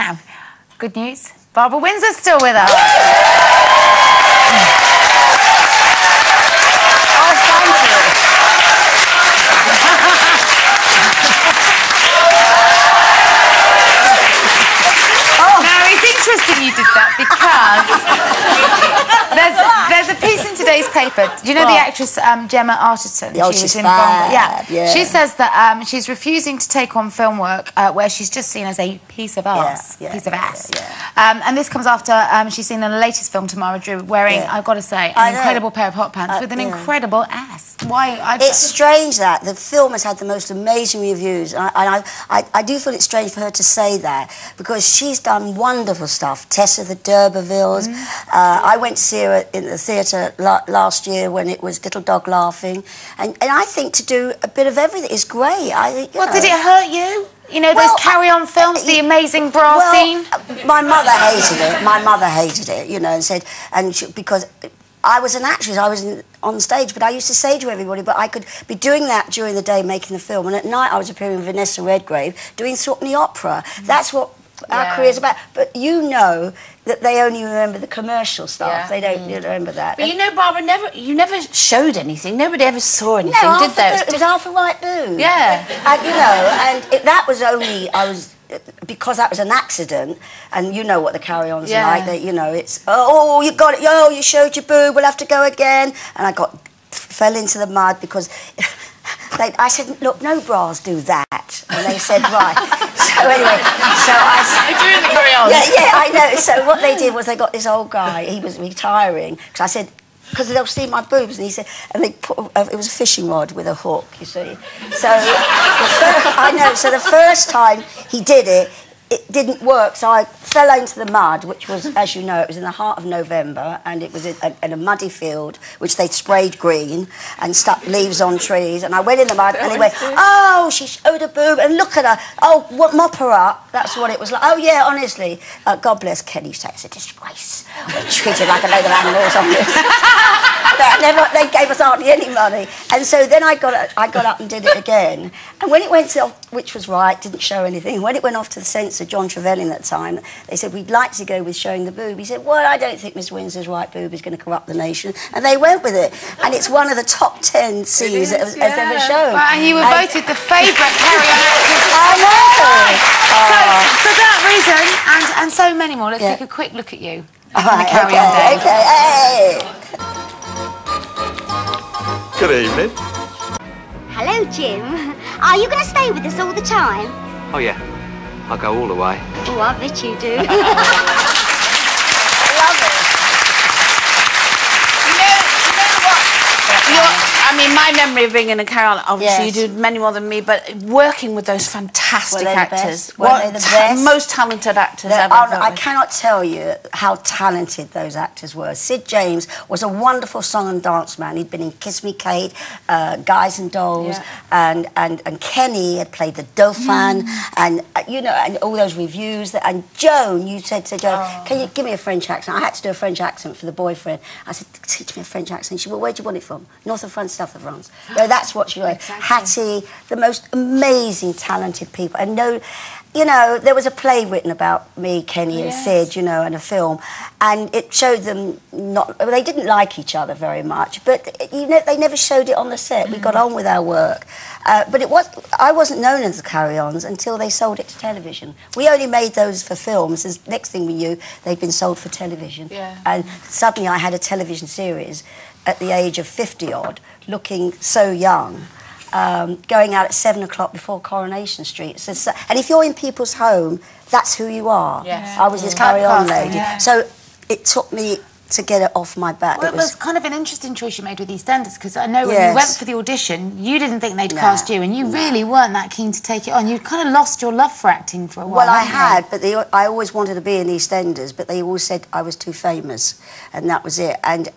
Now, good news, Barbara Windsor's still with us. Oh, thank you. Now, it's interesting you did that because there's a piece in today's paper. Do you know the actress Gemma Arterton? Oh, she's fab. Yeah. She says that she's refusing to take on film work where she's just seen as a piece of ass. And this comes after she's seen in the latest film, Tamara Drew, wearing, I've got to say, an incredible pair of hot pants with an incredible ass. Why? It's strange that the film has had the most amazing reviews, and I do feel it's strange for her to say that, because she's done wonderful stuff. Tessa the D'Urbervilles. I went to see her in the theatre last year when it was Little Dog Laughing, and I think to do a bit of everything is great. Did it hurt you? You know, those carry-on films, the amazing bra scene? My mother hated it. My mother hated it, you know, and said, because I was an actress, I was on stage, but I used to say to everybody, but I could be doing that during the day making the film, and at night I was appearing with Vanessa Redgrave doing Threepenny Opera. That's what our career's about. But you know that they only remember the commercial stuff. They don't remember that. But you know, Barbara, you never showed anything. Nobody ever saw anything, did they? It was half a right boob. Yeah. And, you know, and that was only, because that was an accident, and you know what the carry-ons are like. That, you know, it's, oh, you got it, oh, you showed your boob, we'll have to go again. And I fell into the mud because I said, look, no bras do that. And they said, right. So anyway, so I said... During the carry-ons. Yeah, I know. So what they did was they got this old guy, he was retiring, because I said, because they'll see my boobs, and he said, and they put, it was a fishing rod with a hook, you see. So, so the first time he did it, it didn't work, so I fell into the mud, which was, as you know, it was in the heart of November, and it was in a muddy field, which they'd sprayed green and stuck leaves on trees, and I went in the mud, and he went, oh, she showed a boob, and look at her, oh, mop her up. That's what it was like. Oh, yeah, honestly. God bless Kenny, used to say, it's a disgrace. We're treated like a load of animals on this. They gave us hardly any money. And so then I got up and did it again. And when it went off, which was right, didn't show anything, when it went off to the censor, John Trevelyan at the time, they said, we'd like to go with showing the boob. He said, well, I don't think Miss Windsor's right boob is going to corrupt the nation. And they went with it. And it's one of the top 10 scenes that has ever shown. Well, and you were voted the favourite carry-on actress. I know. So, for that reason, and so many more, let's take a quick look at you. All right, carry-on days. Hey. Good evening. Hello, Jim. Are you going to stay with us all the time? Oh, yeah. I'll go all the way. Oh, I bet you do. I love it. You know what? I mean, my memory of being in a carry-on, obviously you do many more than me, but working with those fantastic actors. Weren't they the best? Most talented actors ever. I cannot tell you how talented those actors were. Sid James was a wonderful song and dance man. He'd been in Kiss Me Kate, Guys and Dolls, and Kenny had played the Dauphin, and you know, and all those reviews. And Joan, you said to Joan, can you give me a French accent? I had to do a French accent for the boyfriend. I said, teach me a French accent. She said, well, where do you want it from? North of France, south of France. No, that's what she wrote. Hattie, the most amazing, talented people. And no, you know, there was a play written about me, Kenny and Sid, you know, and a film, and it showed them they didn't like each other very much, but you know, they never showed it on the set. We got on with our work, but I wasn't known as the Carry-Ons until they sold it to television. We only made those for films, and next thing we knew, they'd been sold for television. And suddenly I had a television series at the age of 50-odd, looking so young. Going out at 7 o'clock before Coronation Street. So, and if you're in people's home, that's who you are. I was this carry-on lady. So it took me to get it off my back. Well, it was kind of an interesting choice you made with EastEnders, because I know when you went for the audition, you didn't think they'd cast you, and you really weren't that keen to take it on. You'd kind of lost your love for acting for a while. Well, I had, but I always wanted to be in EastEnders, but they always said I was too famous, and that was it. And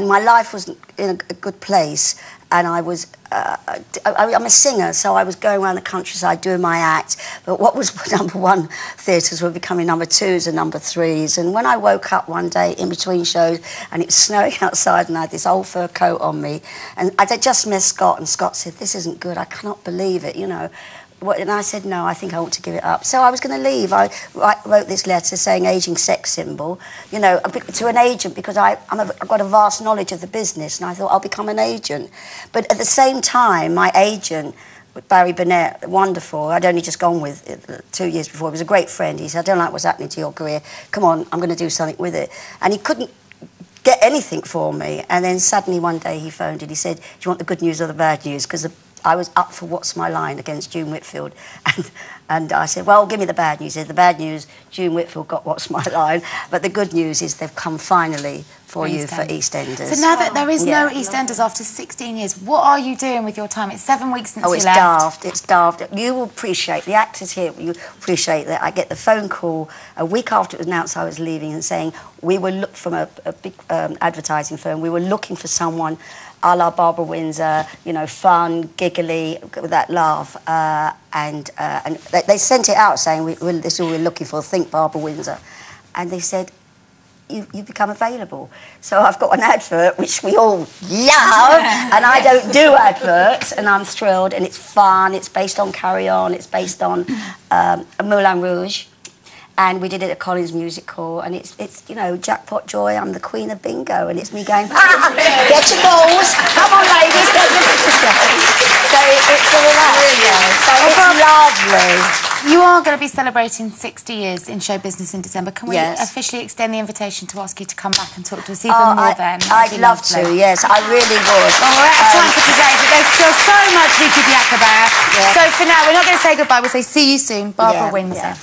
my life was in a good place. And I was, I'm a singer, so I was going around the countryside doing my act. But what was #1 theatres were becoming #2s and #3s. And when I woke up one day in between shows, and it was snowing outside, and I had this old fur coat on me, and I just met Scott, and Scott said, this isn't good, I cannot believe it, you know. and I said, no, I think I want to give it up. So I was going to leave. I wrote this letter saying aging sex symbol, you know, to an agent, because I've got a vast knowledge of the business, and I thought I'll become an agent. But at the same time, my agent, Barry Burnett, wonderful, I'd only just gone with it 2 years before. He was a great friend. He said, I don't like what's happening to your career. Come on, I'm going to do something with it. And he couldn't get anything for me. And then suddenly one day he phoned and he said, do you want the good news or the bad news? Because I was up for What's My Line against June Whitfield. And I said, well, give me the bad news. He said, the bad news, June Whitfield got What's My Line. But the good news is they've come finally for you for EastEnders. So now that there is no EastEnders after 16 years, what are you doing with your time? It's 7 weeks since you left. Daft. It's daft. You will appreciate, the actors here, you appreciate that I get the phone call a week after it was announced I was leaving and saying, we were from a big advertising firm, we were looking for someone a la Barbara Windsor, you know, fun, giggly, with that laugh. And they sent it out saying, this is all we're looking for, think Barbara Windsor. And they said, you become available. So I've got an advert, which we all love, and I don't do adverts, and I'm thrilled, and it's fun, it's based on Carry On, it's based on Moulin Rouge. And we did it at Collins Music Hall, and it's you know, jackpot joy, I'm the queen of bingo, and it's me going, get your balls, come on ladies, get your balls. So it's all that. So it's lovely. You are going to be celebrating 60 years in show business in December. Can we officially extend the invitation to ask you to come back and talk to us even more then? I'd love to, yes, I really would. Well, we're out of time for today, but there's still so much we could yak about. So for now, we're not going to say goodbye, we'll say see you soon, Barbara Windsor.